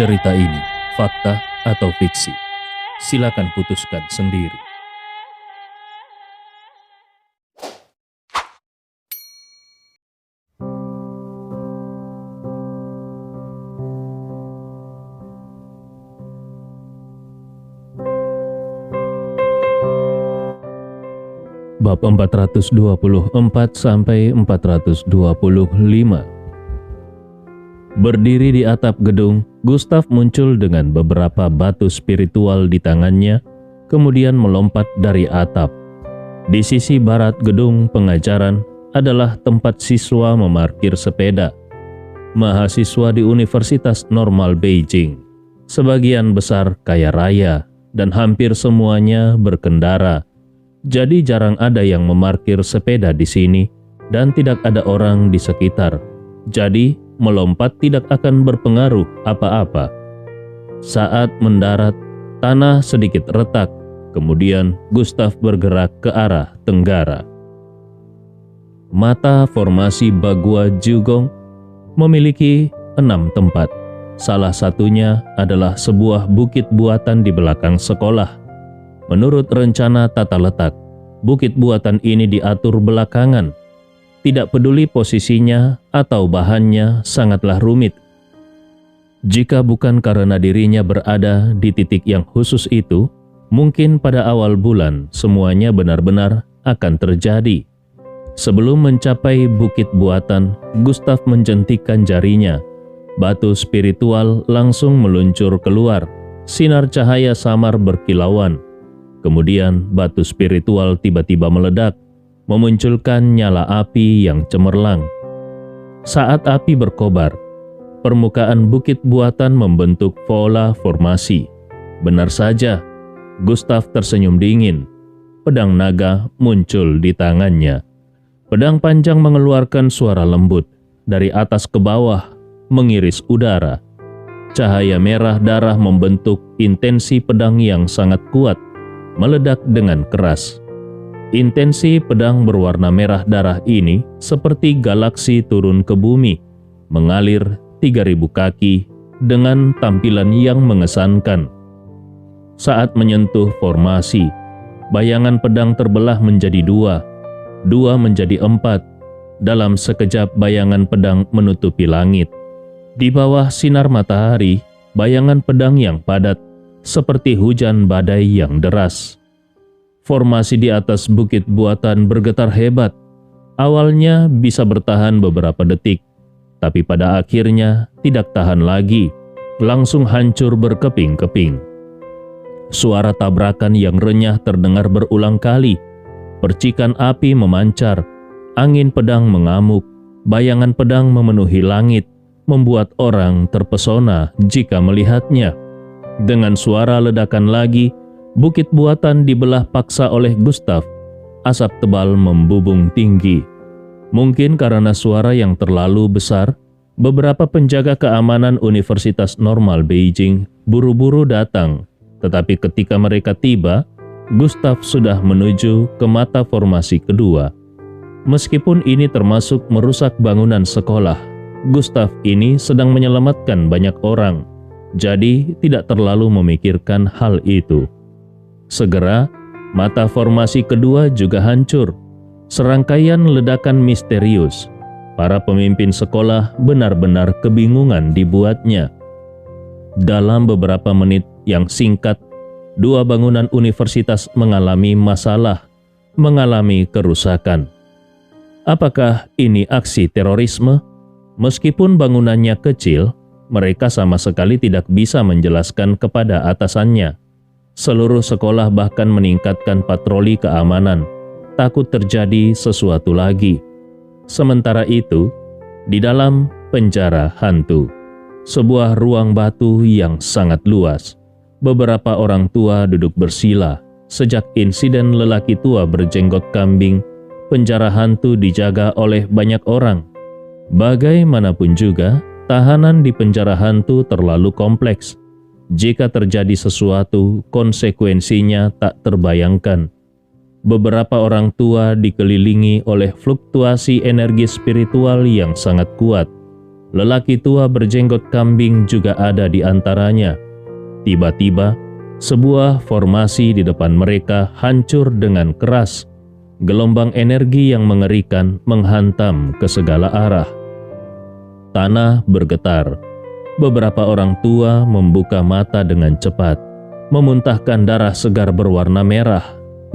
Cerita ini fakta atau fiksi? Silakan putuskan sendiri. Bab 424 sampai 425. Berdiri di atap gedung, Gustav muncul dengan beberapa batu spiritual di tangannya, kemudian melompat dari atap. Di sisi barat gedung pengajaran adalah tempat siswa memarkir sepeda. Mahasiswa di Universitas Normal Beijing, sebagian besar kaya raya dan hampir semuanya berkendara. Jadi jarang ada yang memarkir sepeda di sini dan tidak ada orang di sekitar. Jadi melompat tidak akan berpengaruh apa-apa. Saat mendarat, tanah sedikit retak. Kemudian Gustav bergerak ke arah tenggara. Mata formasi Bagua Jugong memiliki 6 tempat. Salah satunya adalah sebuah bukit buatan di belakang sekolah. Menurut rencana tata letak, bukit buatan ini diatur belakangan. Tidak peduli posisinya atau bahannya sangatlah rumit. Jika bukan karena dirinya berada di titik yang khusus itu, mungkin pada awal bulan semuanya benar-benar akan terjadi. Sebelum mencapai bukit buatan, Gustav menjentikkan jarinya. Batu spiritual langsung meluncur keluar. Sinar cahaya samar berkilauan. Kemudian batu spiritual tiba-tiba meledak, memunculkan nyala api yang cemerlang. Saat api berkobar, permukaan bukit buatan membentuk pola formasi. Benar saja, Gustav tersenyum dingin. Pedang naga muncul di tangannya. Pedang panjang mengeluarkan suara lembut. Dari atas ke bawah, mengiris udara. Cahaya merah darah membentuk intensi pedang yang sangat kuat, meledak dengan keras. Intensi pedang berwarna merah darah ini seperti galaksi turun ke bumi, mengalir 3000 kaki dengan tampilan yang mengesankan. Saat menyentuh formasi, bayangan pedang terbelah menjadi dua menjadi 4. Dalam sekejap bayangan pedang menutupi langit. Di bawah sinar matahari, bayangan pedang yang padat seperti hujan badai yang deras. Formasi di atas bukit buatan bergetar hebat. Awalnya bisa bertahan beberapa detik, tapi pada akhirnya tidak tahan lagi, langsung hancur berkeping-keping. Suara tabrakan yang renyah terdengar berulang kali. Percikan api memancar, angin pedang mengamuk, bayangan pedang memenuhi langit, membuat orang terpesona jika melihatnya. Dengan suara ledakan lagi, bukit buatan dibelah paksa oleh Gustav. Asap tebal membubung tinggi. Mungkin karena suara yang terlalu besar, beberapa penjaga keamanan Universitas Normal Beijing buru-buru datang. Tetapi ketika mereka tiba, Gustav sudah menuju ke mata formasi kedua. Meskipun ini termasuk merusak bangunan sekolah, Gustav ini sedang menyelamatkan banyak orang. Jadi tidak terlalu memikirkan hal itu. Segera, mata formasi kedua juga hancur. Serangkaian ledakan misterius. Para pemimpin sekolah benar-benar kebingungan dibuatnya. Dalam beberapa menit yang singkat, 2 bangunan universitas mengalami masalah, mengalami kerusakan. Apakah ini aksi terorisme? Meskipun bangunannya kecil, mereka sama sekali tidak bisa menjelaskan kepada atasannya. Seluruh sekolah bahkan meningkatkan patroli keamanan, takut terjadi sesuatu lagi. Sementara itu, di dalam penjara hantu, sebuah ruang batu yang sangat luas, beberapa orang tua duduk bersila. Sejak insiden lelaki tua berjenggot kambing, penjara hantu dijaga oleh banyak orang. Bagaimanapun juga, tahanan di penjara hantu terlalu kompleks. Jika terjadi sesuatu, konsekuensinya tak terbayangkan. Beberapa orang tua dikelilingi oleh fluktuasi energi spiritual yang sangat kuat. Lelaki tua berjenggot kambing juga ada di antaranya. Tiba-tiba, sebuah formasi di depan mereka hancur dengan keras. Gelombang energi yang mengerikan menghantam ke segala arah. Tanah bergetar. Beberapa orang tua membuka mata dengan cepat, memuntahkan darah segar berwarna merah,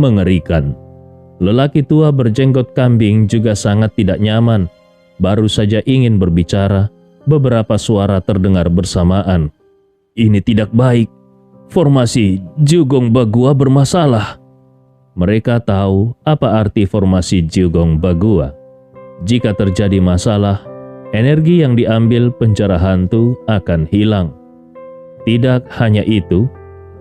mengerikan. Lelaki tua berjenggot kambing juga sangat tidak nyaman. Baru saja ingin berbicara, beberapa suara terdengar bersamaan. Ini tidak baik. Formasi Jiugong Bagua bermasalah. Mereka tahu apa arti formasi Jiugong Bagua. Jika terjadi masalah, energi yang diambil penjara hantu akan hilang. Tidak hanya itu,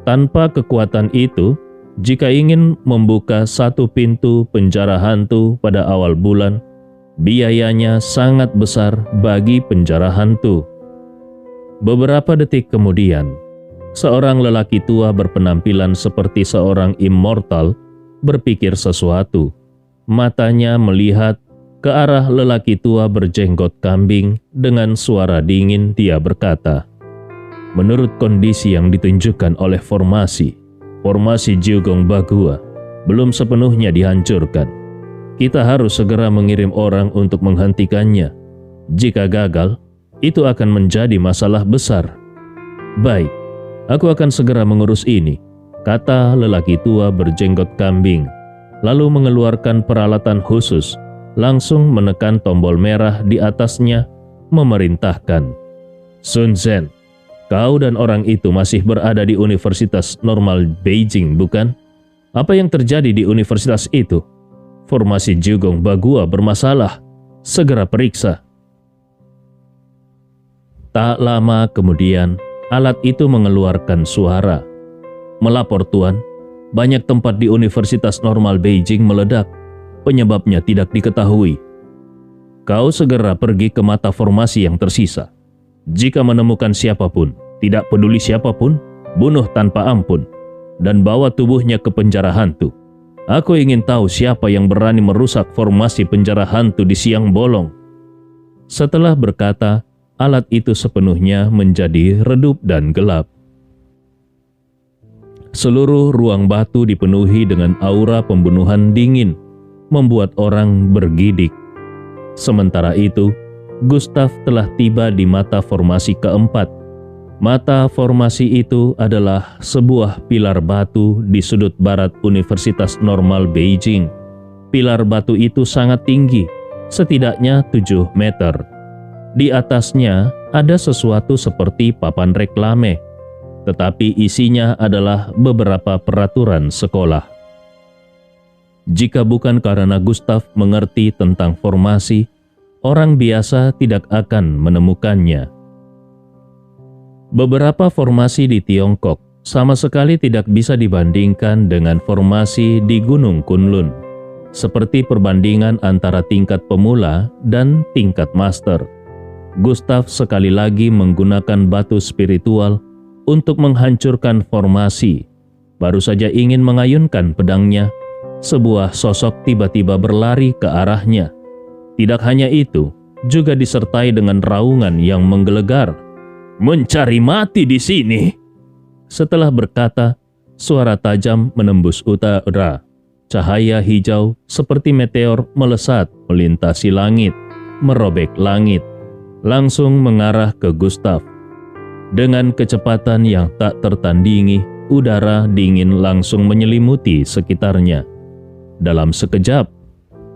tanpa kekuatan itu, jika ingin membuka satu pintu penjara hantu pada awal bulan, biayanya sangat besar bagi penjara hantu. Beberapa detik kemudian, seorang lelaki tua berpenampilan seperti seorang immortal berpikir sesuatu. Matanya melihat ke arah lelaki tua berjenggot kambing. Dengan suara dingin dia berkata, menurut kondisi yang ditunjukkan oleh formasi Jiugong Bagua belum sepenuhnya dihancurkan. Kita harus segera mengirim orang untuk menghentikannya. Jika gagal, itu akan menjadi masalah besar. Baik, aku akan segera mengurus ini, kata lelaki tua berjenggot kambing, lalu mengeluarkan peralatan khusus, langsung menekan tombol merah di atasnya, memerintahkan. Sun Zhen, kau dan orang itu masih berada di Universitas Normal Beijing, bukan? Apa yang terjadi di universitas itu? Formasi Jiugong Bagua bermasalah. Segera periksa. Tak lama kemudian, alat itu mengeluarkan suara. Melapor Tuan, banyak tempat di Universitas Normal Beijing meledak. Penyebabnya tidak diketahui. Kau segera pergi ke mata formasi yang tersisa. Jika menemukan siapapun, tidak peduli siapapun, bunuh tanpa ampun, dan bawa tubuhnya ke penjara hantu. Aku ingin tahu siapa yang berani merusak formasi penjara hantu di siang bolong. Setelah berkata, alat itu sepenuhnya menjadi redup dan gelap. Seluruh ruang batu dipenuhi dengan aura pembunuhan dingin, membuat orang bergidik. Sementara itu, Gustav telah tiba di mata formasi keempat. Mata formasi itu adalah sebuah pilar batu di sudut barat Universitas Normal Beijing. Pilar batu itu sangat tinggi, setidaknya 7 meter. Di atasnya ada sesuatu seperti papan reklame, tetapi isinya adalah beberapa peraturan sekolah. Jika bukan karena Gustav mengerti tentang formasi, orang biasa tidak akan menemukannya. Beberapa formasi di Tiongkok sama sekali tidak bisa dibandingkan dengan formasi di Gunung Kunlun, seperti perbandingan antara tingkat pemula dan tingkat master. Gustav sekali lagi menggunakan batu spiritual untuk menghancurkan formasi. Baru saja ingin mengayunkan pedangnya, sebuah sosok tiba-tiba berlari ke arahnya. Tidak hanya itu, juga disertai dengan raungan yang menggelegar. Mencari mati di sini. Setelah berkata, suara tajam menembus udara. Cahaya hijau seperti meteor melesat melintasi langit, merobek langit, langsung mengarah ke Gustav. Dengan kecepatan yang tak tertandingi, udara dingin langsung menyelimuti sekitarnya. Dalam sekejap,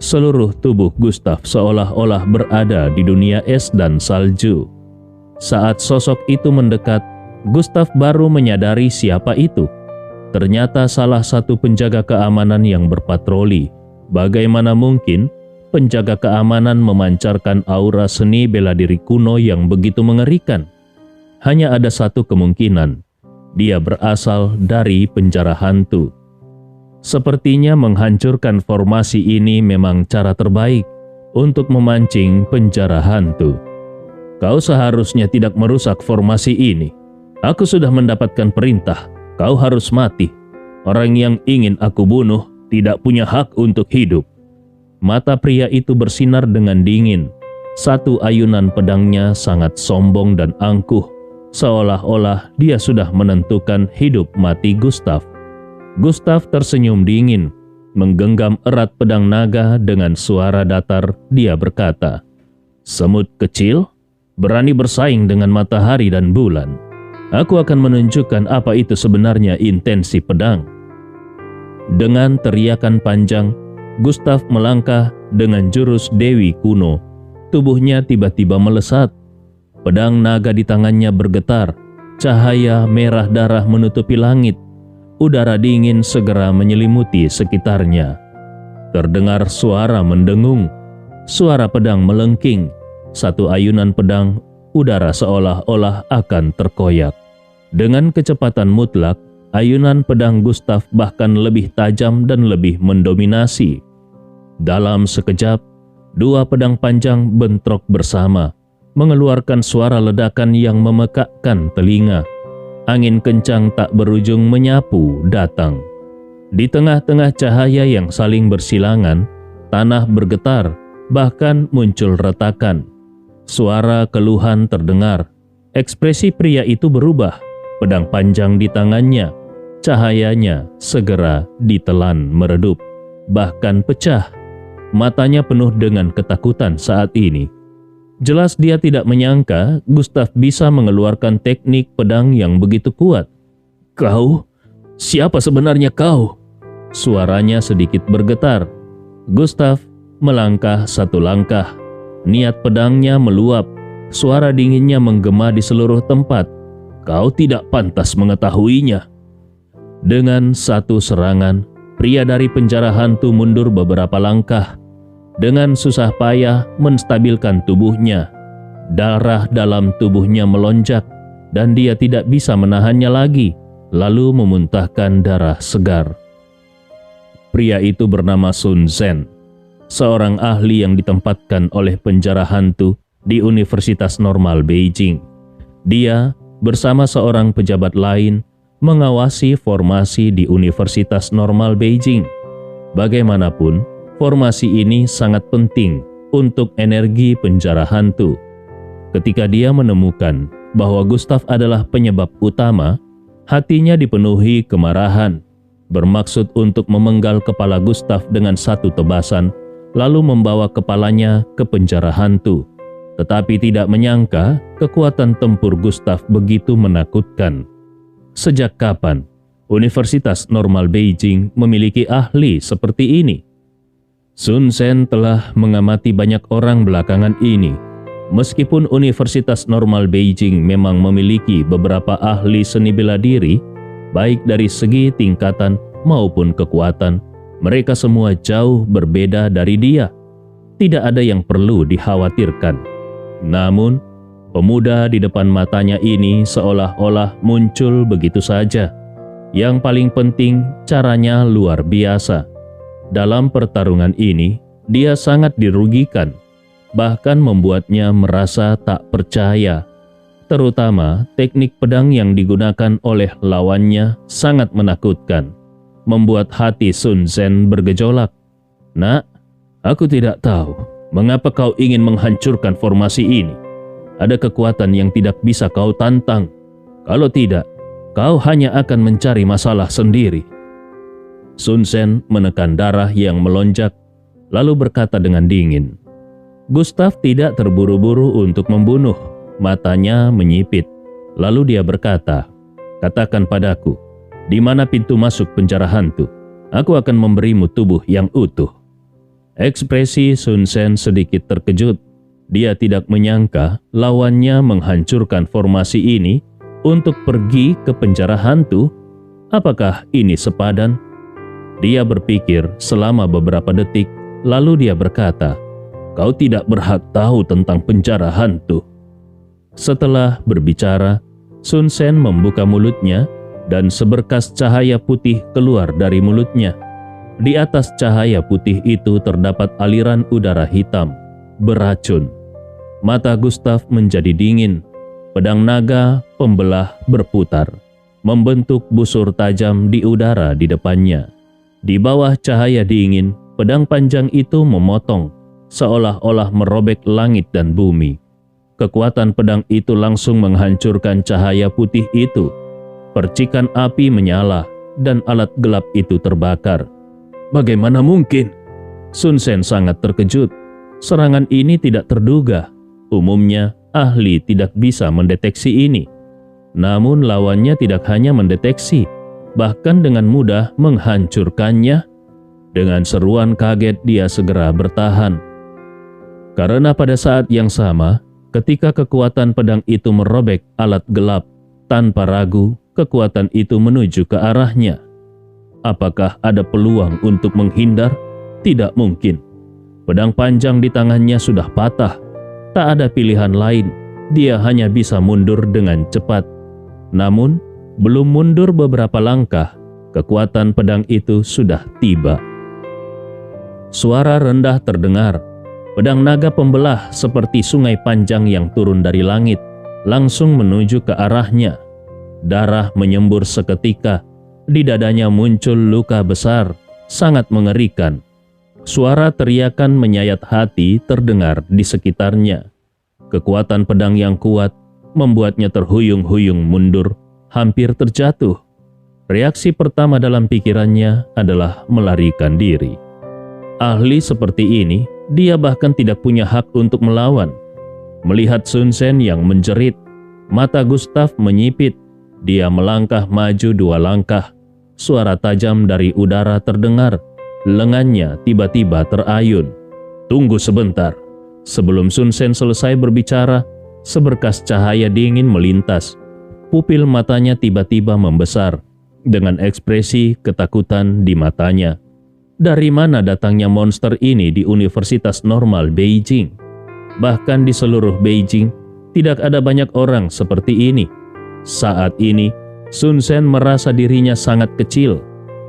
seluruh tubuh Gustav seolah-olah berada di dunia es dan salju. Saat sosok itu mendekat, Gustav baru menyadari siapa itu. Ternyata salah satu penjaga keamanan yang berpatroli. Bagaimana mungkin penjaga keamanan memancarkan aura seni bela diri kuno yang begitu mengerikan? Hanya ada satu kemungkinan, dia berasal dari penjara hantu. Sepertinya menghancurkan formasi ini memang cara terbaik untuk memancing penjara hantu. Kau seharusnya tidak merusak formasi ini. Aku sudah mendapatkan perintah, kau harus mati. Orang yang ingin aku bunuh tidak punya hak untuk hidup. Mata pria itu bersinar dengan dingin. Satu ayunan pedangnya sangat sombong dan angkuh, seolah-olah dia sudah menentukan hidup mati Gustaf. Gustaf tersenyum dingin, menggenggam erat pedang naga. Dengan suara datar dia berkata, "Semut kecil, berani bersaing dengan matahari dan bulan. Aku akan menunjukkan apa itu sebenarnya intensi pedang." Dengan teriakan panjang, Gustaf melangkah dengan jurus Dewi kuno. Tubuhnya tiba-tiba melesat. Pedang naga di tangannya bergetar. Cahaya merah darah menutupi langit. Udara dingin segera menyelimuti sekitarnya. Terdengar suara mendengung. Suara pedang melengking. Satu ayunan pedang, udara seolah-olah akan terkoyak. Dengan kecepatan mutlak, ayunan pedang Gustaf bahkan lebih tajam dan lebih mendominasi. Dalam sekejap, dua pedang panjang bentrok bersama, mengeluarkan suara ledakan yang memekakkan telinga. Angin kencang tak berujung menyapu datang. Di tengah-tengah cahaya yang saling bersilangan, tanah bergetar, bahkan muncul retakan. Suara keluhan terdengar. Ekspresi pria itu berubah. Pedang panjang di tangannya, cahayanya segera ditelan meredup, bahkan pecah. Matanya penuh dengan ketakutan saat ini. Jelas dia tidak menyangka Gustaf bisa mengeluarkan teknik pedang yang begitu kuat. "Kau? Siapa sebenarnya kau?" Suaranya sedikit bergetar. Gustaf melangkah satu langkah. Niat pedangnya meluap. Suara dinginnya menggema di seluruh tempat. "Kau tidak pantas mengetahuinya." Dengan satu serangan, pria dari penjara hantu mundur beberapa langkah. Dengan susah payah menstabilkan tubuhnya. Darah dalam tubuhnya melonjak dan dia tidak bisa menahannya lagi, lalu memuntahkan darah segar. Pria itu bernama Sun Zen, seorang ahli yang ditempatkan oleh penjara hantu di Universitas Normal Beijing. Dia bersama seorang pejabat lain mengawasi formasi di Universitas Normal Beijing. Bagaimanapun, formasi ini sangat penting untuk energi penjara hantu. Ketika dia menemukan bahwa Gustaf adalah penyebab utama, hatinya dipenuhi kemarahan, bermaksud untuk memenggal kepala Gustaf dengan satu tebasan, lalu membawa kepalanya ke penjara hantu. Tetapi tidak menyangka kekuatan tempur Gustaf begitu menakutkan. Sejak kapan Universitas Normal Beijing memiliki ahli seperti ini? Sun Zen telah mengamati banyak orang belakangan ini. Meskipun Universitas Normal Beijing memang memiliki beberapa ahli seni bela diri, baik dari segi tingkatan maupun kekuatan, mereka semua jauh berbeda dari dia. Tidak ada yang perlu dikhawatirkan. Namun, pemuda di depan matanya ini seolah-olah muncul begitu saja. Yang paling penting, caranya luar biasa. Dalam pertarungan ini, dia sangat dirugikan, bahkan membuatnya merasa tak percaya. Terutama teknik pedang yang digunakan oleh lawannya sangat menakutkan, membuat hati Sun Zen bergejolak. "Nak, aku tidak tahu mengapa kau ingin menghancurkan formasi ini. Ada kekuatan yang tidak bisa kau tantang. Kalau tidak, kau hanya akan mencari masalah sendiri." Sun Zen menekan darah yang melonjak, lalu berkata dengan dingin. Gustaf tidak terburu-buru untuk membunuh, matanya menyipit. Lalu dia berkata, "Katakan padaku, di mana pintu masuk penjara hantu? Aku akan memberimu tubuh yang utuh." Ekspresi Sun Zen sedikit terkejut. Dia tidak menyangka lawannya menghancurkan formasi ini untuk pergi ke penjara hantu. Apakah ini sepadan? Dia berpikir selama beberapa detik, lalu dia berkata, "Kau tidak berhak tahu tentang penjara hantu." Setelah berbicara, Sun Zen membuka mulutnya dan seberkas cahaya putih keluar dari mulutnya. Di atas cahaya putih itu terdapat aliran udara hitam, beracun. Mata Gustaf menjadi dingin. Pedang naga pembelah berputar, membentuk busur tajam di udara di depannya. Di bawah cahaya dingin, pedang panjang itu memotong, seolah-olah merobek langit dan bumi. Kekuatan pedang itu langsung menghancurkan cahaya putih itu. Percikan api menyala dan alat gelap itu terbakar. Bagaimana mungkin? Sun Sen sangat terkejut. Serangan ini tidak terduga. Umumnya, ahli tidak bisa mendeteksi ini. Namun lawannya tidak hanya mendeteksi, bahkan dengan mudah menghancurkannya. Dengan seruan kaget dia segera bertahan. Karena pada saat yang sama, ketika kekuatan pedang itu merobek alat gelap, tanpa ragu kekuatan itu menuju ke arahnya. Apakah ada peluang untuk menghindar? Tidak mungkin. Pedang panjang di tangannya sudah patah. Tak ada pilihan lain. Dia hanya bisa mundur dengan cepat. Namun, belum mundur beberapa langkah, kekuatan pedang itu sudah tiba. Suara rendah terdengar. Pedang naga pembelah seperti sungai panjang yang turun dari langit, langsung menuju ke arahnya. Darah menyembur seketika. Di dadanya muncul luka besar, sangat mengerikan. Suara teriakan menyayat hati terdengar di sekitarnya. Kekuatan pedang yang kuat membuatnya terhuyung-huyung mundur, hampir terjatuh. Reaksi pertama dalam pikirannya adalah melarikan diri. Ahli seperti ini, dia bahkan tidak punya hak untuk melawan. Melihat Sun Sen yang menjerit, mata Gustaf menyipit. Dia melangkah maju 2 langkah. Suara tajam dari udara terdengar. Lengannya tiba-tiba terayun. Tunggu sebentar. Sebelum Sun Sen selesai berbicara, seberkas cahaya dingin melintas. Pupil matanya tiba-tiba membesar, dengan ekspresi ketakutan di matanya. Dari mana datangnya monster ini di Universitas Normal Beijing? Bahkan di seluruh Beijing, tidak ada banyak orang seperti ini. Saat ini, Sun Sen merasa dirinya sangat kecil,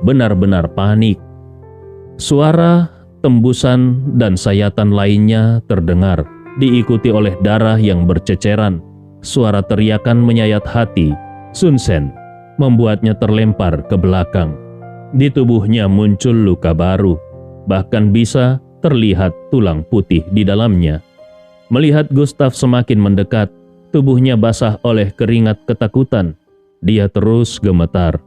benar-benar panik. Suara, tembusan, dan sayatan lainnya terdengar, diikuti oleh darah yang berceceran. Suara teriakan menyayat hati Sun Sen, membuatnya terlempar ke belakang. Di tubuhnya muncul luka baru, bahkan bisa terlihat tulang putih di dalamnya. Melihat Gustaf semakin mendekat, tubuhnya basah oleh keringat ketakutan. Dia terus gemetar.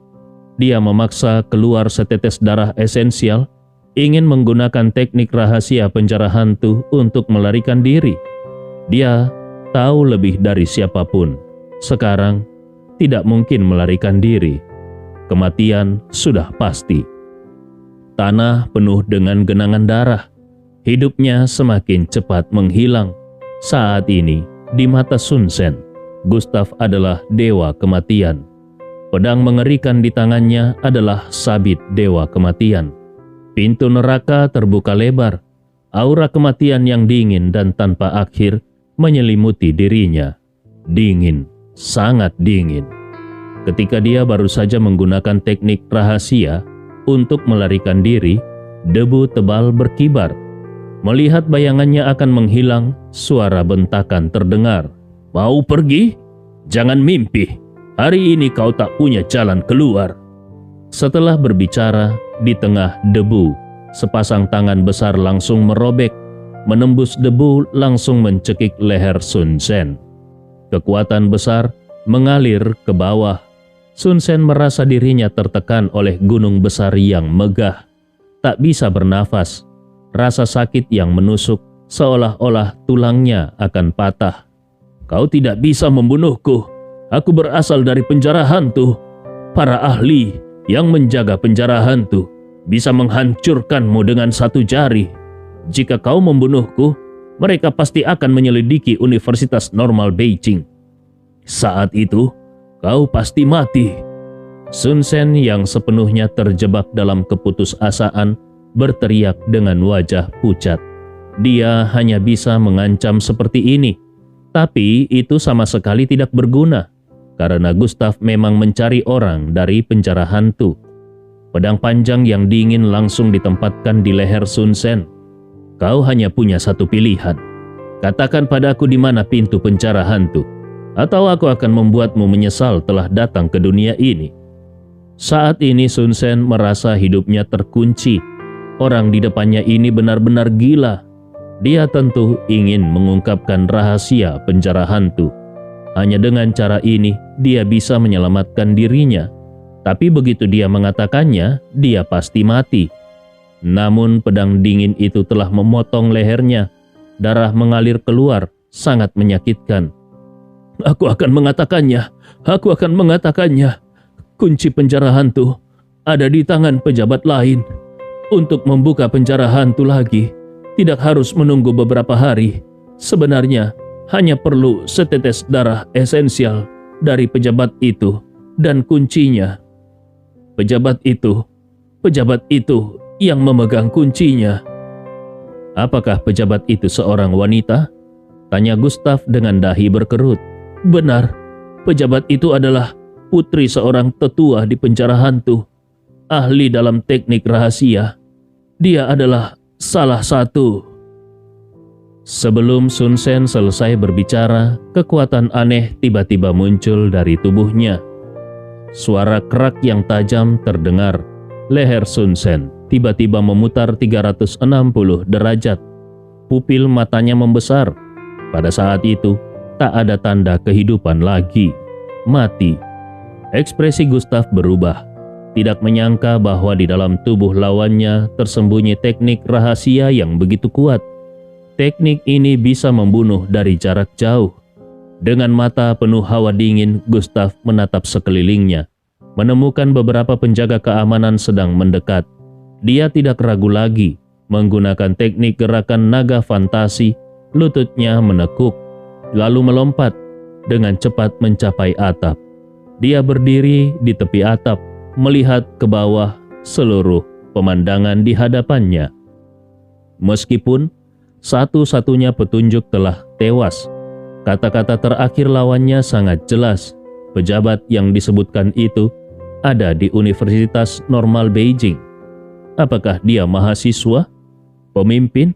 Dia memaksa keluar setetes darah esensial, ingin menggunakan teknik rahasia penjara hantu untuk melarikan diri. Dia tahu lebih dari siapapun. Sekarang tidak mungkin melarikan diri. Kematian sudah pasti. Tanah penuh dengan genangan darah. Hidupnya semakin cepat menghilang. Saat ini, di mata Sun Sen, Gustaf adalah dewa kematian. Pedang mengerikan di tangannya adalah sabit dewa kematian. Pintu neraka terbuka lebar. Aura kematian yang dingin dan tanpa akhir menyelimuti dirinya. Dingin, sangat dingin. Ketika dia baru saja menggunakan teknik rahasia untuk melarikan diri, debu tebal berkibar. Melihat bayangannya akan menghilang, suara bentakan terdengar. Mau pergi? Jangan mimpi. Hari ini kau tak punya jalan keluar. Setelah berbicara, di tengah debu, sepasang tangan besar langsung merobek, menembus debu langsung mencekik leher Sun Sen. Kekuatan besar mengalir ke bawah. Sun Sen merasa dirinya tertekan oleh gunung besar yang megah. Tak bisa bernafas. Rasa sakit yang menusuk seolah-olah tulangnya akan patah. Kau tidak bisa membunuhku. Aku berasal dari penjara hantu. Para ahli yang menjaga penjara hantu bisa menghancurkanmu dengan satu jari. Jika kau membunuhku, mereka pasti akan menyelidiki Universitas Normal Beijing. Saat itu, kau pasti mati. Sun Sen yang sepenuhnya terjebak dalam keputusasaan berteriak dengan wajah pucat. Dia hanya bisa mengancam seperti ini. Tapi itu sama sekali tidak berguna, karena Gustaf memang mencari orang dari penjara hantu. Pedang panjang yang dingin langsung ditempatkan di leher Sun Sen. Kau hanya punya satu pilihan. Katakan padaku di mana pintu penjara hantu, atau aku akan membuatmu menyesal telah datang ke dunia ini. Saat ini Sun Sen merasa hidupnya terkunci. Orang di depannya ini benar-benar gila. Dia tentu ingin mengungkapkan rahasia penjara hantu. Hanya dengan cara ini dia bisa menyelamatkan dirinya. Tapi begitu dia mengatakannya, dia pasti mati. Namun pedang dingin itu telah memotong lehernya. Darah mengalir keluar, sangat menyakitkan. Aku akan mengatakannya. Kunci penjara hantu ada di tangan pejabat lain. Untuk membuka penjara hantu lagi, tidak harus menunggu beberapa hari. Sebenarnya, hanya perlu setetes darah esensial dari pejabat itu dan kuncinya. Pejabat itu yang memegang kuncinya. Apakah pejabat itu seorang wanita? Tanya Gustaf dengan dahi berkerut. Benar, pejabat itu adalah putri seorang tetua di penjara hantu. Ahli dalam teknik rahasia. Dia adalah salah satu. Sebelum Sun Sen selesai berbicara, kekuatan aneh tiba-tiba muncul dari tubuhnya. Suara kerak yang tajam terdengar. Leher Sun Sen tiba-tiba memutar 360 derajat. Pupil matanya membesar. Pada saat itu, tak ada tanda kehidupan lagi. Mati. Ekspresi Gustaf berubah. Tidak menyangka bahwa di dalam tubuh lawannya tersembunyi teknik rahasia yang begitu kuat. Teknik ini bisa membunuh dari jarak jauh. Dengan mata penuh hawa dingin, Gustaf menatap sekelilingnya. Menemukan beberapa penjaga keamanan sedang mendekat. Dia tidak ragu lagi. Menggunakan teknik gerakan naga fantasi, lututnya menekuk, lalu melompat dengan cepat mencapai atap. Dia berdiri di tepi atap, melihat ke bawah seluruh pemandangan di hadapannya. Meskipun satu-satunya petunjuk telah tewas, kata-kata terakhir lawannya sangat jelas. Pejabat yang disebutkan itu ada di Universitas Normal Beijing. Apakah dia mahasiswa, pemimpin,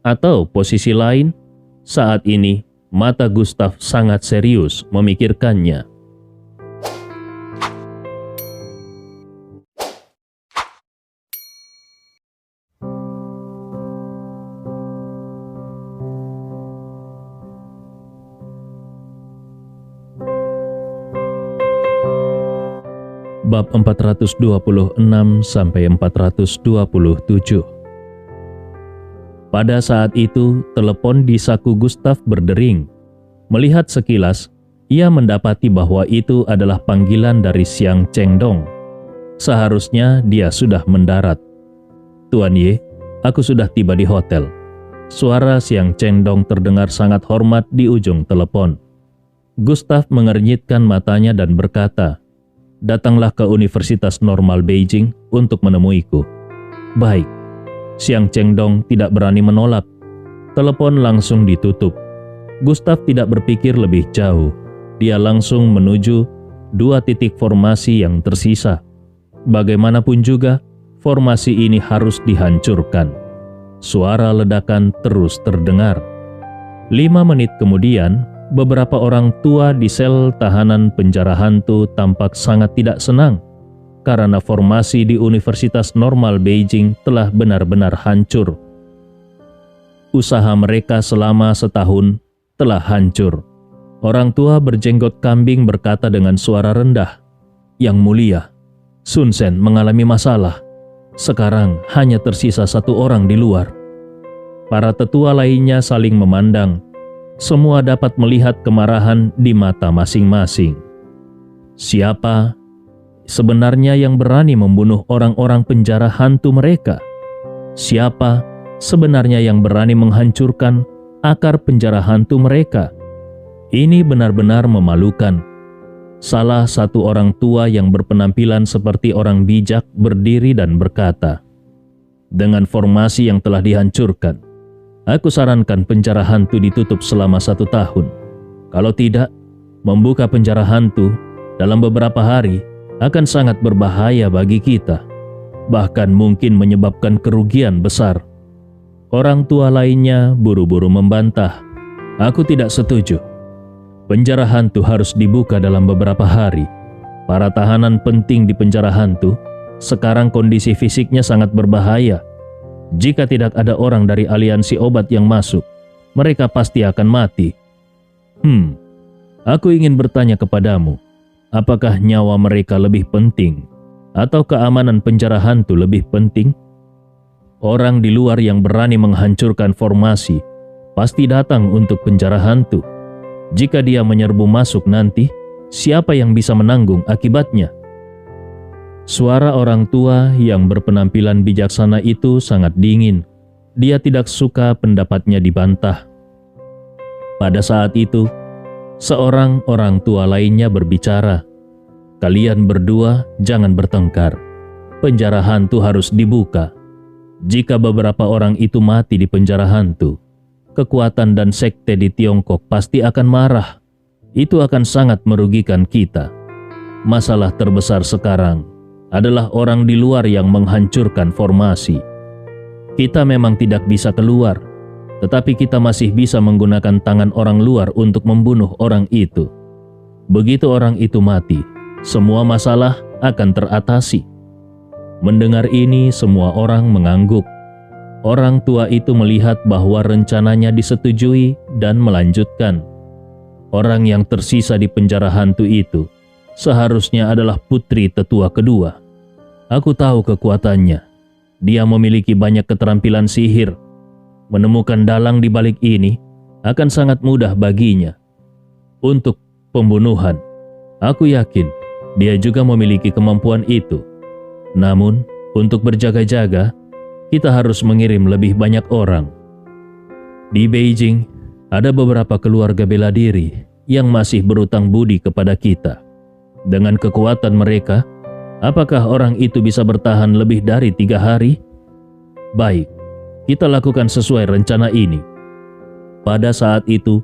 atau posisi lain? Saat ini, mata Gustaf sangat serius memikirkannya. Bab 426 sampai 427. Pada saat itu, telepon di saku Gustaf berdering. Melihat sekilas, ia mendapati bahwa itu adalah panggilan dari Xiang Chengdong. Seharusnya dia sudah mendarat. Tuan Ye, aku sudah tiba di hotel. Suara Xiang Chengdong terdengar sangat hormat di ujung telepon. Gustaf mengernyitkan matanya dan berkata, datanglah ke Universitas Normal Beijing untuk menemuiku. Baik. Xiang Chengdong tidak berani menolak. Telepon langsung ditutup. Gustaf tidak berpikir lebih jauh. Dia langsung menuju 2 titik formasi yang tersisa. Bagaimanapun juga, formasi ini harus dihancurkan. Suara ledakan terus terdengar. 5 menit kemudian, beberapa orang tua di sel tahanan penjara hantu tampak sangat tidak senang karena formasi di Universitas Normal Beijing telah benar-benar hancur. Usaha mereka selama setahun telah hancur. Orang tua berjenggot kambing berkata dengan suara rendah, "Yang mulia, Sun Sen mengalami masalah. Sekarang hanya tersisa 1 orang di luar." Para tetua lainnya saling memandang. Semua dapat melihat kemarahan di mata masing-masing. Siapa sebenarnya yang berani membunuh orang-orang penjara hantu mereka? Siapa sebenarnya yang berani menghancurkan akar penjara hantu mereka? Ini benar-benar memalukan. Salah satu orang tua yang berpenampilan seperti orang bijak berdiri dan berkata, "Dengan formasi yang telah dihancurkan, aku sarankan penjara hantu ditutup selama 1 tahun. Kalau tidak, membuka penjara hantu dalam beberapa hari akan sangat berbahaya bagi kita. Bahkan mungkin menyebabkan kerugian besar." Orang tua lainnya buru-buru membantah. "Aku tidak setuju. Penjara hantu harus dibuka dalam beberapa hari. Para tahanan penting di penjara hantu, sekarang kondisi fisiknya sangat berbahaya. Jika tidak ada orang dari aliansi obat yang masuk, mereka pasti akan mati. Aku ingin bertanya kepadamu, apakah nyawa mereka lebih penting atau keamanan penjara hantu lebih penting? Orang di luar yang berani menghancurkan formasi pasti datang untuk penjara hantu. Jika dia menyerbu masuk nanti, siapa yang bisa menanggung akibatnya? Suara orang tua yang berpenampilan bijaksana itu sangat dingin. Dia tidak suka pendapatnya dibantah. Pada saat itu, seorang orang tua lainnya berbicara, "Kalian berdua jangan bertengkar. Penjara hantu harus dibuka. Jika beberapa orang itu mati di penjara hantu, kekuatan dan sekte di Tiongkok pasti akan marah. Itu akan sangat merugikan kita. Masalah terbesar sekarang adalah orang di luar yang menghancurkan formasi. Kita memang tidak bisa keluar, tetapi kita masih bisa menggunakan tangan orang luar untuk membunuh orang itu. Begitu orang itu mati, semua masalah akan teratasi." Mendengar ini, semua orang mengangguk. Orang tua itu melihat bahwa rencananya disetujui dan melanjutkan. Orang yang tersisa di penjara hantu itu seharusnya adalah putri tetua kedua. Aku tahu kekuatannya. Dia memiliki banyak keterampilan sihir. Menemukan dalang di balik ini akan sangat mudah baginya. Untuk pembunuhan, aku yakin dia juga memiliki kemampuan itu. Namun, untuk berjaga-jaga, kita harus mengirim lebih banyak orang. Di Beijing, ada beberapa keluarga bela diri yang masih berutang budi kepada kita. Dengan kekuatan mereka, apakah orang itu bisa bertahan lebih dari 3 hari? Baik, kita lakukan sesuai rencana ini. Pada saat itu,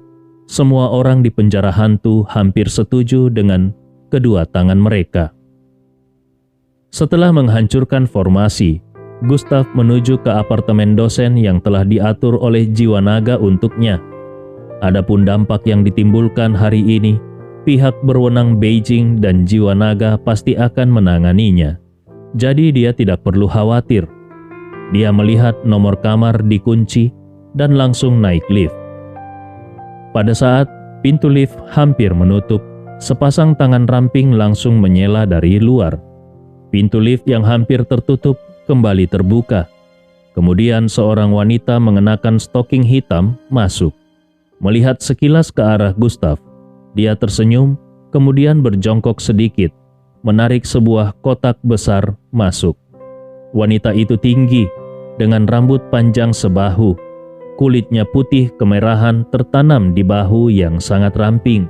semua orang di penjara hantu hampir setuju dengan kedua tangan mereka. Setelah menghancurkan formasi, Gustav menuju ke apartemen dosen yang telah diatur oleh jiwa naga untuknya. Adapun dampak yang ditimbulkan hari ini, pihak berwenang Beijing dan jiwa naga pasti akan menanganinya. Jadi dia tidak perlu khawatir. Dia melihat nomor kamar dikunci dan langsung naik lift. Pada saat pintu lift hampir menutup, sepasang tangan ramping langsung menyela dari luar. Pintu lift yang hampir tertutup kembali terbuka. Kemudian seorang wanita mengenakan stoking hitam masuk. Melihat sekilas ke arah Gustav, dia tersenyum, kemudian berjongkok sedikit, menarik sebuah kotak besar masuk. Wanita itu tinggi, dengan rambut panjang sebahu. Kulitnya putih kemerahan tertanam di bahu yang sangat ramping.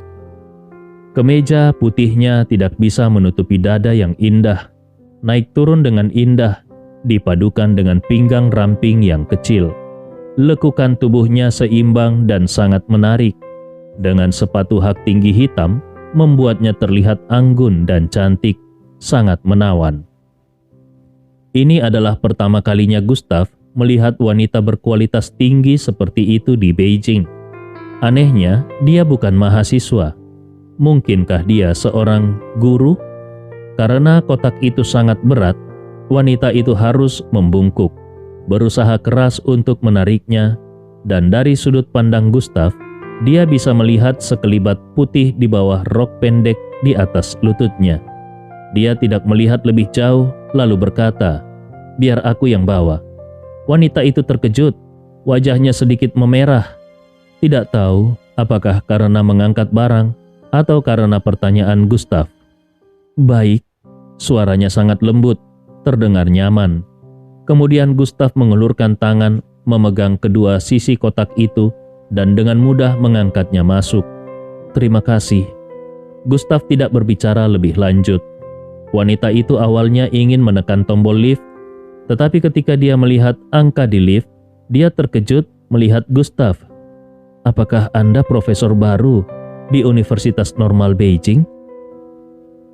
Kemeja putihnya tidak bisa menutupi dada yang indah. Naik turun dengan indah, dipadukan dengan pinggang ramping yang kecil. Lekukan tubuhnya seimbang dan sangat menarik. Dengan sepatu hak tinggi hitam, membuatnya terlihat anggun dan cantik, sangat menawan. Ini adalah pertama kalinya Gustav melihat wanita berkualitas tinggi seperti itu di Beijing. Anehnya, dia bukan mahasiswa. Mungkinkah dia seorang guru? Karena kotak itu sangat berat, wanita itu harus membungkuk, berusaha keras untuk menariknya, dan dari sudut pandang Gustav, dia bisa melihat sekelibat putih di bawah rok pendek di atas lututnya. Dia tidak melihat lebih jauh, lalu berkata, "Biar aku yang bawa." Wanita itu terkejut, wajahnya sedikit memerah. Tidak tahu apakah karena mengangkat barang atau karena pertanyaan Gustav. "Baik." Suaranya sangat lembut, terdengar nyaman. Kemudian Gustav mengulurkan tangan, memegang kedua sisi kotak itu, dan dengan mudah mengangkatnya masuk. "Terima kasih." Gustav tidak berbicara lebih lanjut. Wanita itu awalnya ingin menekan tombol lift, tetapi ketika dia melihat angka di lift, dia terkejut melihat Gustav. "Apakah Anda profesor baru di Universitas Normal Beijing?"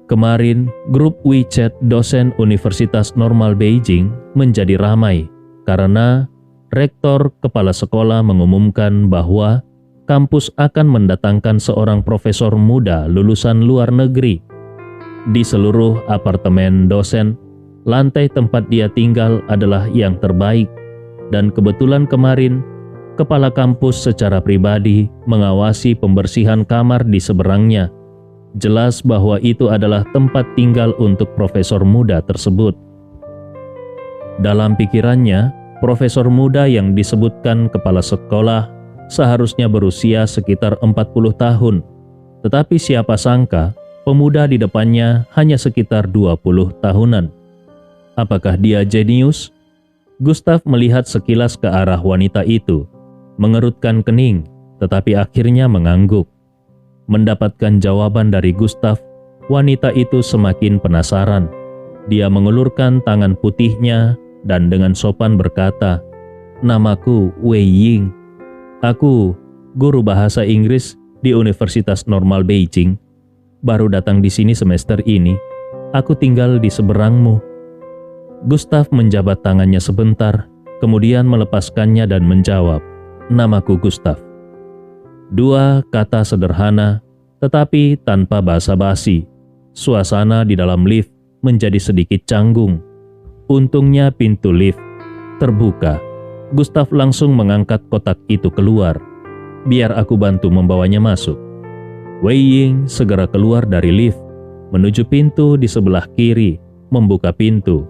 Kemarin, grup WeChat dosen Universitas Normal Beijing menjadi ramai karena rektor kepala sekolah mengumumkan bahwa kampus akan mendatangkan seorang profesor muda lulusan luar negeri. Di seluruh apartemen dosen, lantai tempat dia tinggal adalah yang terbaik. dan kebetulan kemarin kepala kampus secara pribadi mengawasi pembersihan kamar di seberangnya. Jelas bahwa itu adalah tempat tinggal untuk profesor muda tersebut. Dalam pikirannya, profesor muda yang disebutkan kepala sekolah seharusnya berusia sekitar 40 tahun. Tetapi siapa sangka, pemuda di depannya hanya sekitar 20 tahunan. Apakah dia jenius? Gustav melihat sekilas ke arah wanita itu, mengerutkan kening, tetapi akhirnya mengangguk. Mendapatkan jawaban dari Gustav, wanita itu semakin penasaran. Dia mengulurkan tangan putihnya dan dengan sopan berkata, "Namaku Wei Ying. Aku guru bahasa Inggris di Universitas Normal Beijing. Baru datang di sini semester ini. Aku tinggal di seberangmu." Gustav menjabat tangannya sebentar, kemudian melepaskannya dan menjawab, "Namaku Gustav." Dua kata sederhana, tetapi tanpa basa-basi. Suasana di dalam lift menjadi sedikit canggung. Untungnya pintu lift terbuka. Gustav langsung mengangkat kotak itu keluar. "Biar aku bantu membawanya masuk." Wei Ying segera keluar dari lift, menuju pintu di sebelah kiri, membuka pintu.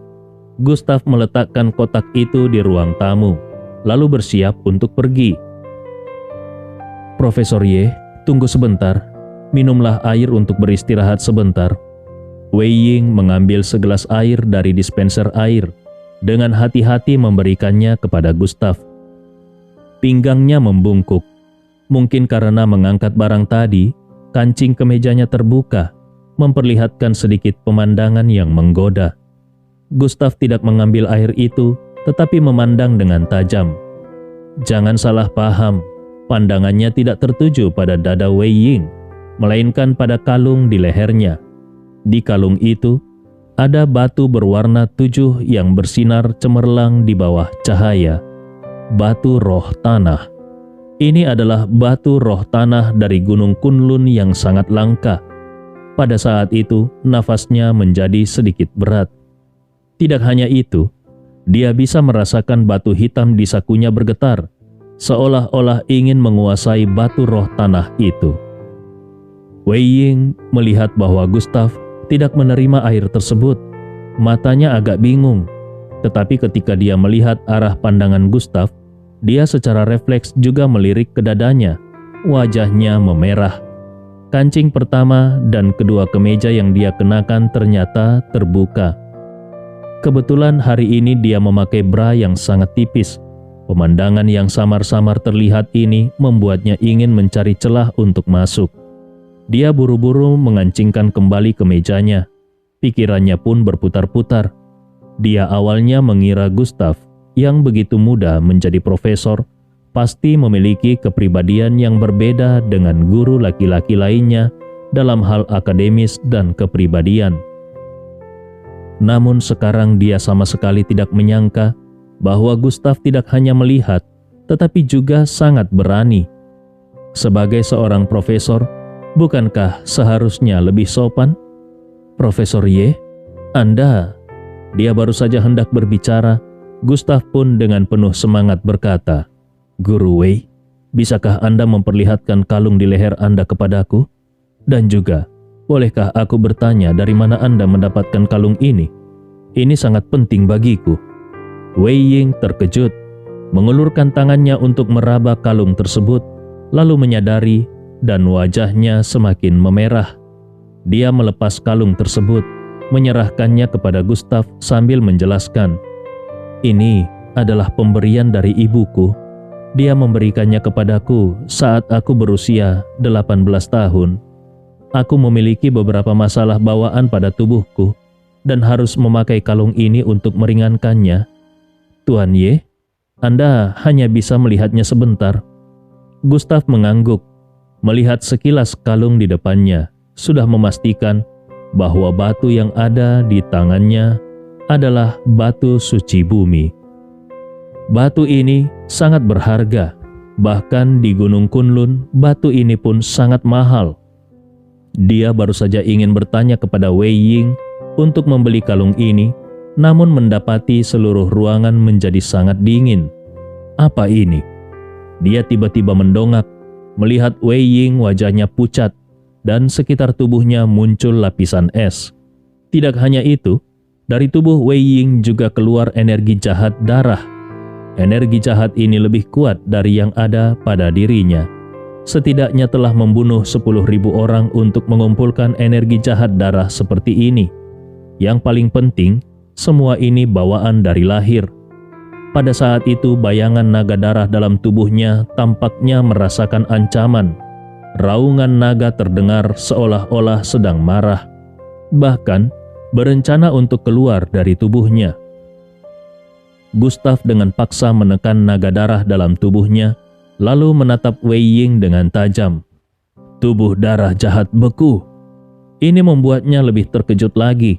Gustav meletakkan kotak itu di ruang tamu, lalu bersiap untuk pergi. "Profesor Ye, tunggu sebentar. Minumlah air untuk beristirahat sebentar." Wei Ying mengambil segelas air dari dispenser air, dengan hati-hati memberikannya kepada Gustav. Pinggangnya membungkuk. Mungkin karena mengangkat barang tadi, kancing kemejanya terbuka, memperlihatkan sedikit pemandangan yang menggoda. Gustav tidak mengambil air itu, tetapi memandang dengan tajam. Jangan salah paham, pandangannya tidak tertuju pada dada Wei Ying, melainkan pada kalung di lehernya. Di kalung itu, ada batu berwarna 7 yang bersinar cemerlang di bawah cahaya. Batu roh tanah. Ini adalah batu roh tanah dari Gunung Kunlun yang sangat langka. Pada saat itu, nafasnya menjadi sedikit berat. Tidak hanya itu, dia bisa merasakan batu hitam di sakunya bergetar, seolah-olah ingin menguasai batu roh tanah itu. Wei Ying melihat bahwa Gustav tidak menerima air tersebut. Matanya agak bingung, tetapi ketika dia melihat arah pandangan Gustav, dia secara refleks juga melirik ke dadanya. Wajahnya memerah. Kancing pertama dan kedua kemeja yang dia kenakan ternyata terbuka. Kebetulan hari ini dia memakai bra yang sangat tipis. Pemandangan yang samar-samar terlihat ini membuatnya ingin mencari celah untuk masuk. Dia buru-buru mengancingkan kembali kemejanya. Pikirannya pun berputar-putar. Dia awalnya mengira Gustav yang begitu muda menjadi profesor pasti memiliki kepribadian yang berbeda dengan guru laki-laki lainnya dalam hal akademis dan kepribadian. Namun sekarang dia sama sekali tidak menyangka bahwa Gustav tidak hanya melihat, tetapi juga sangat berani. Sebagai seorang profesor, bukankah seharusnya lebih sopan? "Profesor Ye, Anda..." Dia baru saja hendak berbicara, Gustav pun dengan penuh semangat berkata, "Guru Wei, bisakah Anda memperlihatkan kalung di leher Anda kepadaku? Dan juga, bolehkah aku bertanya dari mana Anda mendapatkan kalung ini? Ini sangat penting bagiku." Wei Ying terkejut, mengulurkan tangannya untuk meraba kalung tersebut, lalu menyadari dan wajahnya semakin memerah. Dia melepas kalung tersebut, menyerahkannya kepada Gustav sambil menjelaskan, "Ini adalah pemberian dari ibuku. Dia memberikannya kepadaku saat aku berusia 18 tahun. Aku memiliki beberapa masalah bawaan pada tubuhku dan harus memakai kalung ini untuk meringankannya. Tuan Ye, Anda hanya bisa melihatnya sebentar." Gustav mengangguk, melihat sekilas kalung di depannya, sudah memastikan bahwa batu yang ada di tangannya adalah batu suci bumi. Batu ini sangat berharga, bahkan di Gunung Kunlun batu ini pun sangat mahal. Dia baru saja ingin bertanya kepada Wei Ying untuk membeli kalung ini, namun mendapati seluruh ruangan menjadi sangat dingin. Apa ini? Dia tiba-tiba mendongak, melihat Wei Ying wajahnya pucat, dan sekitar tubuhnya muncul lapisan es. Tidak hanya itu, dari tubuh Wei Ying juga keluar energi jahat darah. Energi jahat ini lebih kuat dari yang ada pada dirinya. Setidaknya telah membunuh 10.000 orang untuk mengumpulkan energi jahat darah seperti ini. Yang paling penting, semua ini bawaan dari lahir. Pada saat itu bayangan naga darah dalam tubuhnya tampaknya merasakan ancaman. Raungan naga terdengar seolah-olah sedang marah. Bahkan berencana untuk keluar dari tubuhnya. Gustav dengan paksa menekan naga darah dalam tubuhnya, lalu menatap Wei Ying dengan tajam. Tubuh darah jahat beku. Ini membuatnya lebih terkejut lagi.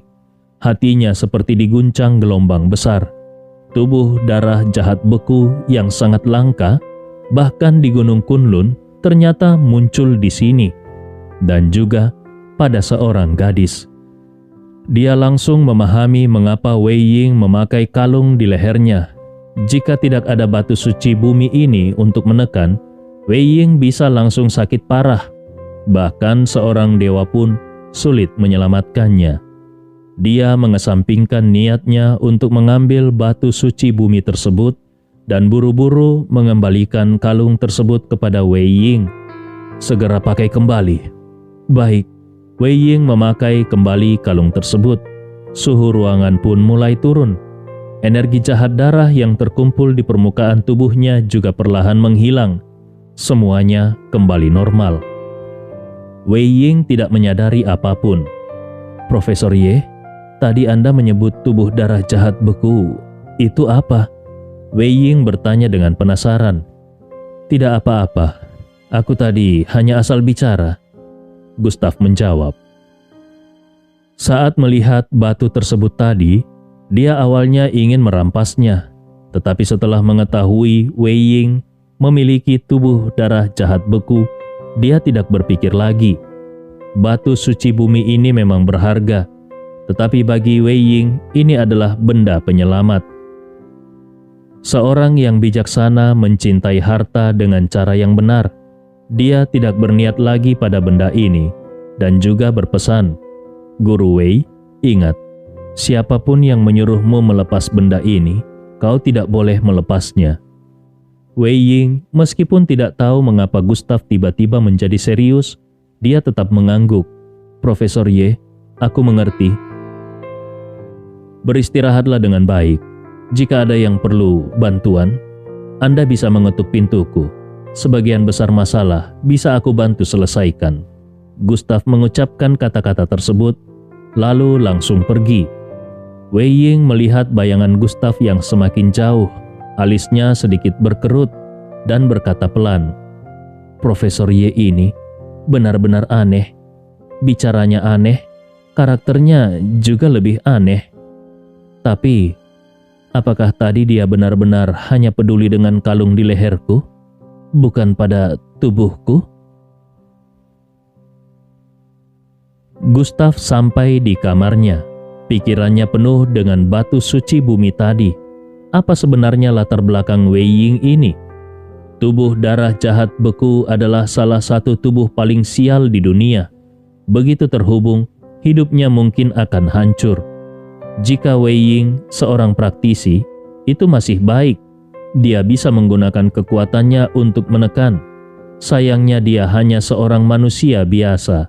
Hatinya seperti diguncang gelombang besar. Tubuh darah jahat beku yang sangat langka, bahkan di Gunung Kunlun, ternyata muncul di sini. Dan juga pada seorang gadis. Dia langsung memahami mengapa Wei Ying memakai kalung di lehernya. Jika tidak ada batu suci bumi ini untuk menekan, Wei Ying bisa langsung sakit parah. Bahkan seorang dewa pun sulit menyelamatkannya. Dia mengesampingkan niatnya untuk mengambil batu suci bumi tersebut dan buru-buru mengembalikan kalung tersebut kepada Wei Ying. Segera pakai kembali. Baik. Wei Ying memakai kembali kalung tersebut. Suhu ruangan pun mulai turun. Energi jahat darah yang terkumpul di permukaan tubuhnya juga perlahan menghilang. Semuanya kembali normal. Wei Ying tidak menyadari apapun. Profesor Ye, tadi Anda menyebut tubuh darah jahat beku. Itu apa? Wei Ying bertanya dengan penasaran. Tidak apa-apa. Aku tadi hanya asal bicara. Gustav menjawab. Saat melihat batu tersebut tadi, dia awalnya ingin merampasnya. Tetapi setelah mengetahui Wei Ying memiliki tubuh darah jahat beku, dia tidak berpikir lagi. Batu suci bumi ini memang berharga, tetapi bagi Wei Ying ini adalah benda penyelamat. Seorang yang bijaksana mencintai harta dengan cara yang benar. Dia tidak berniat lagi pada benda ini dan juga berpesan, Guru Wei, ingat, siapapun yang menyuruhmu melepas benda ini, kau tidak boleh melepasnya. Wei Ying meskipun tidak tahu mengapa Gustav tiba-tiba menjadi serius, dia tetap mengangguk. Profesor Ye, aku mengerti. Beristirahatlah dengan baik. Jika ada yang perlu bantuan, Anda bisa mengetuk pintuku. Sebagian besar masalah bisa aku bantu selesaikan. Gustav mengucapkan kata-kata tersebut, lalu langsung pergi. Wei Ying melihat bayangan Gustav yang semakin jauh. Alisnya sedikit berkerut dan berkata pelan, Profesor Ye ini benar-benar aneh. Bicaranya aneh, karakternya juga lebih aneh. Tapi, apakah tadi dia benar-benar hanya peduli dengan kalung di leherku? Bukan pada tubuhku? Gustav sampai di kamarnya. Pikirannya penuh dengan batu suci bumi tadi. Apa sebenarnya latar belakang Wei Ying ini? Tubuh darah jahat beku adalah salah satu tubuh paling sial di dunia. Begitu terhubung, hidupnya mungkin akan hancur. Jika Wei Ying seorang praktisi, itu masih baik. Dia bisa menggunakan kekuatannya untuk menekan. Sayangnya dia hanya seorang manusia biasa.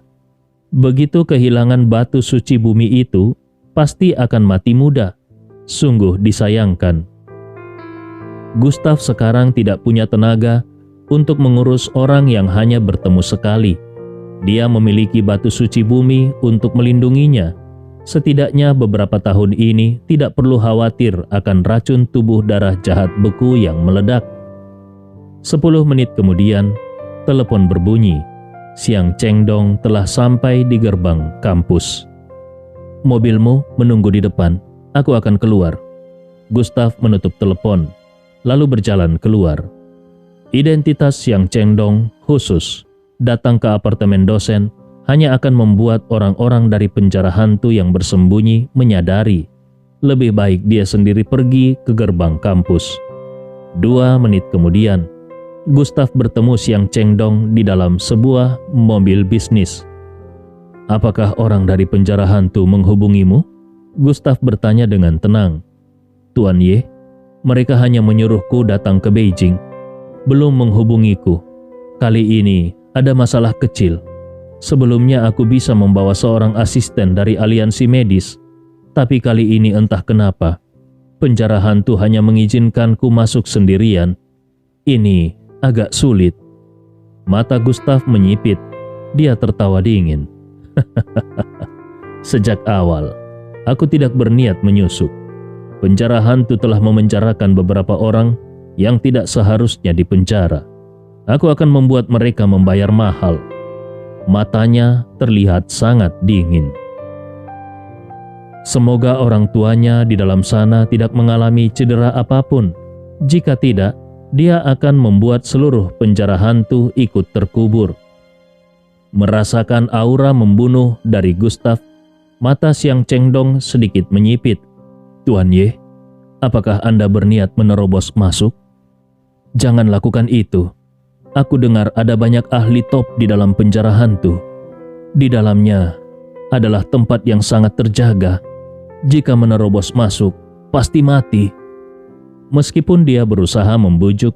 Begitu kehilangan batu suci bumi itu, pasti akan mati muda. Sungguh disayangkan. Gustav sekarang tidak punya tenaga untuk mengurus orang yang hanya bertemu sekali. Dia memiliki batu suci bumi untuk melindunginya. Setidaknya beberapa tahun ini tidak perlu khawatir akan racun tubuh darah jahat beku yang meledak. 10 menit kemudian, telepon berbunyi. Siang Chengdong telah sampai di gerbang kampus. Mobilmu menunggu di depan, aku akan keluar. Gustav menutup telepon, lalu berjalan keluar. Identitas Siang Chengdong khusus, datang ke apartemen dosen, hanya akan membuat orang-orang dari penjara hantu yang bersembunyi menyadari lebih baik dia sendiri pergi ke gerbang kampus. 2 menit kemudian, Gustav bertemu Xiang Chengdong di dalam sebuah mobil bisnis. "Apakah orang dari penjara hantu menghubungimu?" Gustav bertanya dengan tenang. "Tuan Ye, mereka hanya menyuruhku datang ke Beijing, belum menghubungiku. Kali ini ada masalah kecil. Sebelumnya aku bisa membawa seorang asisten dari aliansi medis, tapi kali ini entah kenapa, penjara hantu hanya mengizinkanku masuk sendirian. Ini agak sulit." Mata Gustav menyipit. Dia tertawa dingin. "Sejak awal, aku tidak berniat menyusup. Penjara hantu telah memenjarakan beberapa orang yang tidak seharusnya dipenjara. Aku akan membuat mereka membayar mahal." Matanya terlihat sangat dingin. "Semoga orang tuanya di dalam sana tidak mengalami cedera apapun. Jika tidak, dia akan membuat seluruh penjara hantu ikut terkubur." Merasakan aura membunuh dari Gustav, mata Xiang Chengdong sedikit menyipit. "Tuan Ye, apakah Anda berniat menerobos masuk?" "Jangan lakukan itu. Aku dengar ada banyak ahli top di dalam penjara hantu. Di dalamnya adalah tempat yang sangat terjaga. Jika menerobos masuk, pasti mati." Meskipun dia berusaha membujuk,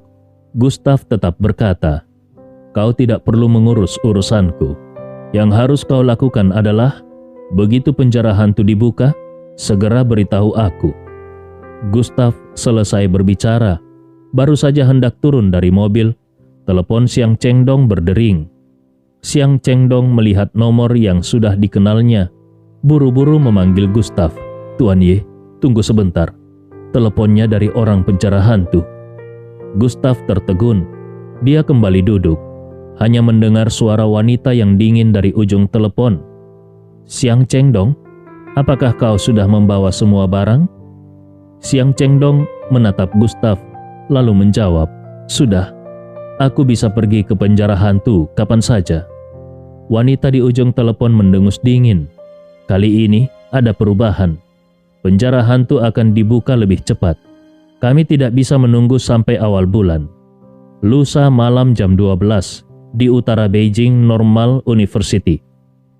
Gustav tetap berkata, "Kau tidak perlu mengurus urusanku. Yang harus kau lakukan adalah, begitu penjara hantu dibuka, segera beritahu aku." Gustav selesai berbicara, baru saja hendak turun dari mobil, telepon Xiang Chengdong berdering. Xiang Chengdong melihat nomor yang sudah dikenalnya, buru-buru memanggil Gustav. "Tuan Ye, tunggu sebentar. Teleponnya dari orang penjara hantu." Gustav tertegun. Dia kembali duduk, hanya mendengar suara wanita yang dingin dari ujung telepon. "Xiang Chengdong, apakah kau sudah membawa semua barang?" Xiang Chengdong menatap Gustav, lalu menjawab, "Sudah. Aku bisa pergi ke penjara hantu kapan saja." Wanita di ujung telepon mendengus dingin. "Kali ini ada perubahan. Penjara hantu akan dibuka lebih cepat. Kami tidak bisa menunggu sampai awal bulan. Lusa malam jam 12 di utara Beijing Normal University.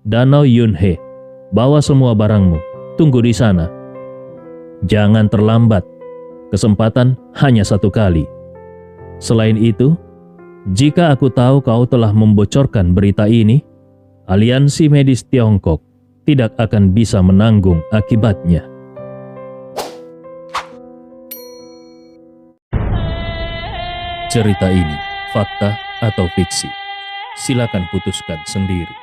Danau Yunhe. Bawa semua barangmu. Tunggu di sana. Jangan terlambat. Kesempatan hanya satu kali. Selain itu, jika aku tahu kau telah membocorkan berita ini, aliansi medis Tiongkok tidak akan bisa menanggung akibatnya." Cerita ini fakta atau fiksi? Silakan putuskan sendiri.